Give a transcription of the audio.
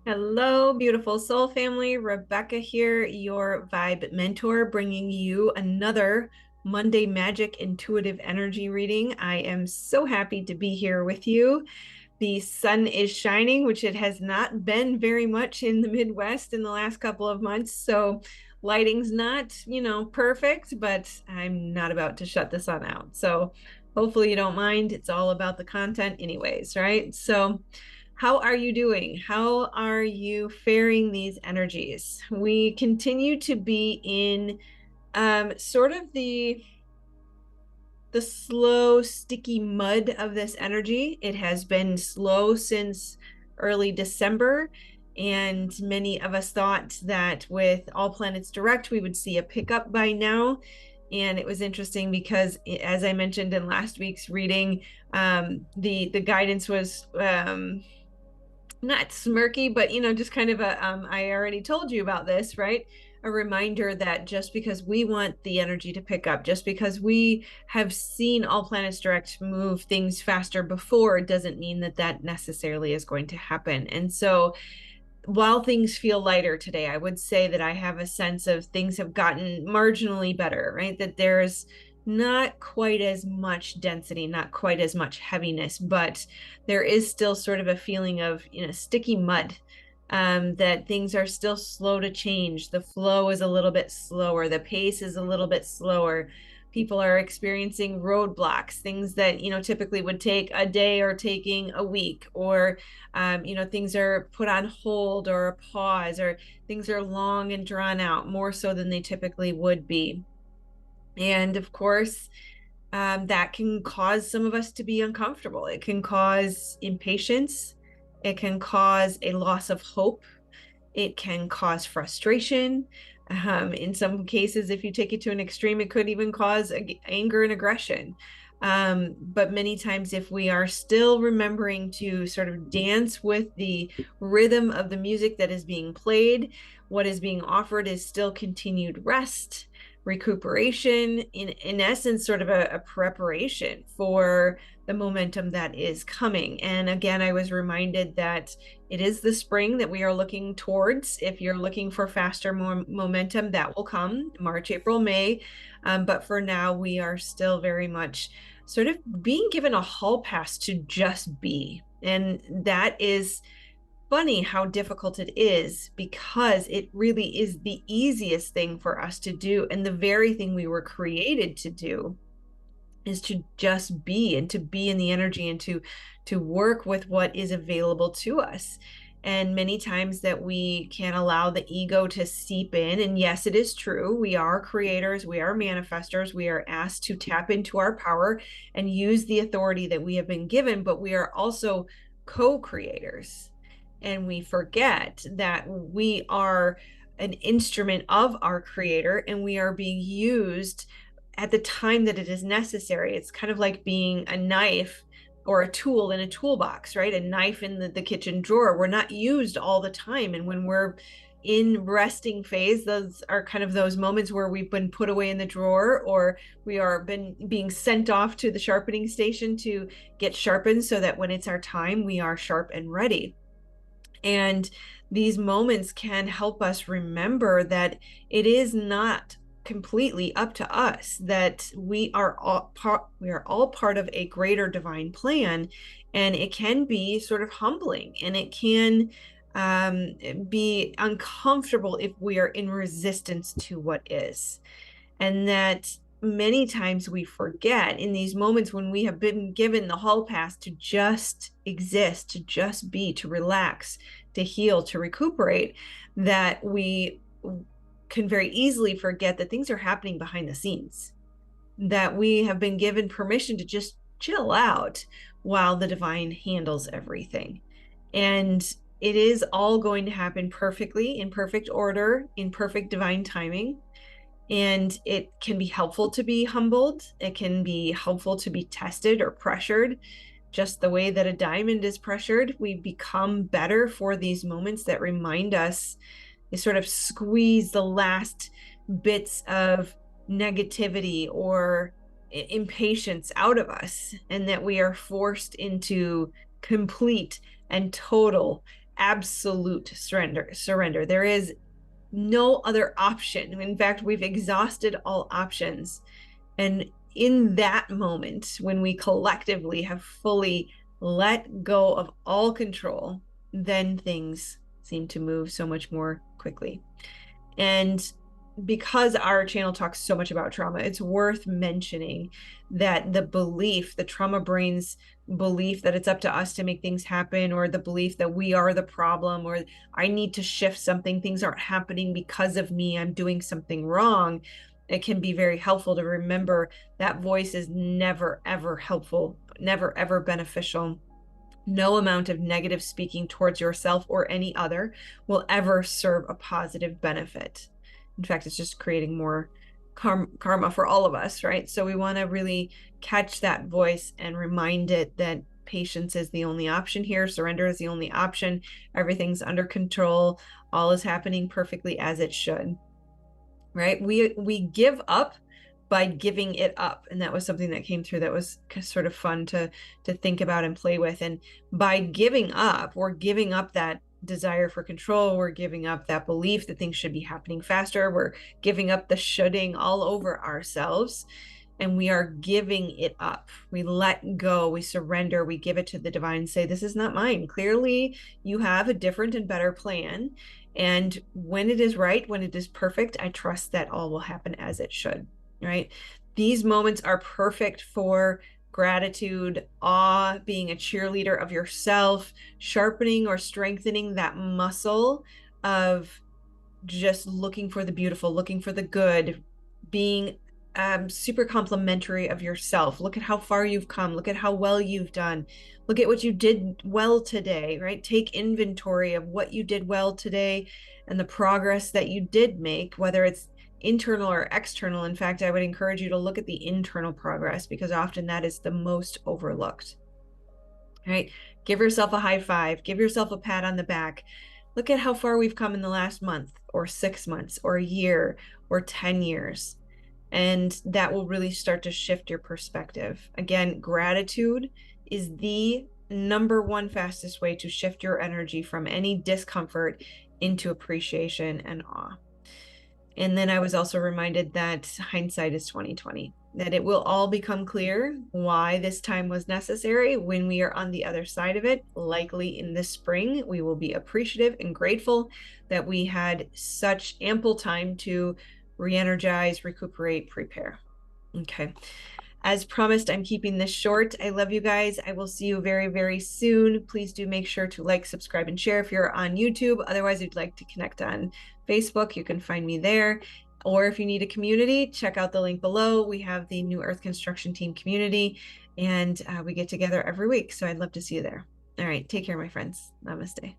Hello, beautiful soul family. Rebecca here, your vibe mentor, bringing you another Monday Magic Intuitive Energy reading. I am so happy to be here with you. The sun is shining, which it has not been very much in the Midwest in the last couple of months. So lighting's not, perfect, but I'm not about to shut the sun out. So hopefully you don't mind. It's all about the content anyways, right? So how are you doing? How are you faring these energies? We continue to be in sort of the slow, sticky mud of this energy. It has been slow since early December, and many of us thought that with all planets direct, we would see a pickup by now. And it was interesting because, as I mentioned in last week's reading, the guidance was not smirky, but just kind of I already told you about this, right? A reminder that just because we want the energy to pick up, just because we have seen all planets direct move things faster before, doesn't mean that that necessarily is going to happen. And so while things feel lighter today, I would say that I have a sense of things have gotten marginally better, right? That there's not quite as much density, not quite as much heaviness, but there is still sort of a feeling of, sticky mud, that things are still slow to change. The flow is a little bit slower, the pace is a little bit slower. People are experiencing roadblocks, things that, typically would take a day or taking a week, or things are put on hold or a pause, or things are long and drawn out more so than they typically would be. And of course, that can cause some of us to be uncomfortable. It can cause impatience. It can cause a loss of hope. It can cause frustration. In some cases, if you take it to an extreme, it could even cause anger and aggression. But many times, if we are still remembering to sort of dance with the rhythm of the music that is being played, what is being offered is still continued rest, recuperation, in essence, sort of a preparation for the momentum that is coming. And again, I was reminded that it is the spring that we are looking towards. If you're looking for faster, more momentum, that will come March, April, May. But for now, we are still very much sort of being given a hall pass to just be. And that is funny how difficult it is, because it really is the easiest thing for us to do. And the very thing we were created to do is to just be, and to be in the energy, and to work with what is available to us. And many times that we can allow the ego to seep in. And yes, it is true, we are creators, we are manifestors, we are asked to tap into our power and use the authority that we have been given, but we are also co-creators. And we forget that we are an instrument of our creator, and we are being used at the time that it is necessary. It's kind of like being a knife or a tool in a toolbox, right? A knife in the kitchen drawer. We're not used all the time. And when we're in resting phase, those are kind of those moments where we've been put away in the drawer, or we are being sent off to the sharpening station to get sharpened, so that when it's our time, we are sharp and ready. And these moments can help us remember that it is not completely up to us, that we are all part of a greater divine plan. And it can be sort of humbling, and it can be uncomfortable if we are in resistance to what is. And that many times we forget in these moments when we have been given the hall pass to just exist, to just be, to relax, to heal, to recuperate, that we can very easily forget that things are happening behind the scenes, that we have been given permission to just chill out while the divine handles everything. And it is all going to happen perfectly, in perfect order, in perfect divine timing. And it can be helpful to be humbled. It can be helpful to be tested or pressured. Just the way that a diamond is pressured, we become better for these moments that remind us, they sort of squeeze the last bits of negativity or impatience out of us, and that we are forced into complete and total absolute surrender. There is no other option. In fact, we've exhausted all options. And in that moment, when we collectively have fully let go of all control, then things seem to move so much more quickly. And because our channel talks so much about trauma, it's worth mentioning that the trauma brain's belief that it's up to us to make things happen, or the belief that we are the problem, or I need to shift something, things aren't happening because of me, I'm doing something wrong. It can be very helpful to remember that voice is never, ever helpful, never, ever beneficial. No amount of negative speaking towards yourself or any other will ever serve a positive benefit. In fact, it's just creating more karma for all of us, right? So we want to really catch that voice and remind it that patience is the only option here. Surrender is the only option. Everything's under control. All is happening perfectly as it should, right? We give up by giving it up. And that was something that came through that was sort of fun to think about and play with. And by giving up, we're giving up that desire for control. We're giving up that belief that things should be happening faster. We're giving up the shoulding all over ourselves. And we are giving it up. We let go, we surrender, we give it to the divine, say, this is not mine. Clearly, you have a different and better plan. And when it is right, when it is perfect, I trust that all will happen as it should, right? These moments are perfect for gratitude, awe, being a cheerleader of yourself, sharpening or strengthening that muscle of just looking for the beautiful, looking for the good, being super complimentary of yourself. Look at how far you've come. Look at how well you've done. Look at what you did well today, right? Take inventory of what you did well today and the progress that you did make, whether it's internal or external. In fact, I would encourage you to look at the internal progress, because often that is the most overlooked, right? Give yourself a high five, give yourself a pat on the back. Look at how far we've come in the last month or 6 months or a year or 10 years. And that will really start to shift your perspective. Again, gratitude is the number one fastest way to shift your energy from any discomfort into appreciation and awe. And then I was also reminded that hindsight is 2020, that it will all become clear why this time was necessary when we are on the other side of it. Likely in the spring, we will be appreciative and grateful that we had such ample time to re-energize, recuperate, prepare. Okay. As promised, I'm keeping this short. I love you guys. I will see you very, very soon. Please do make sure to like, subscribe, and share if you're on YouTube. Otherwise, if you'd like to connect on Facebook, you can find me there. Or if you need a community, check out the link below. We have the New Earth Construction Team community, and we get together every week. So I'd love to see you there. All right. Take care, my friends. Namaste.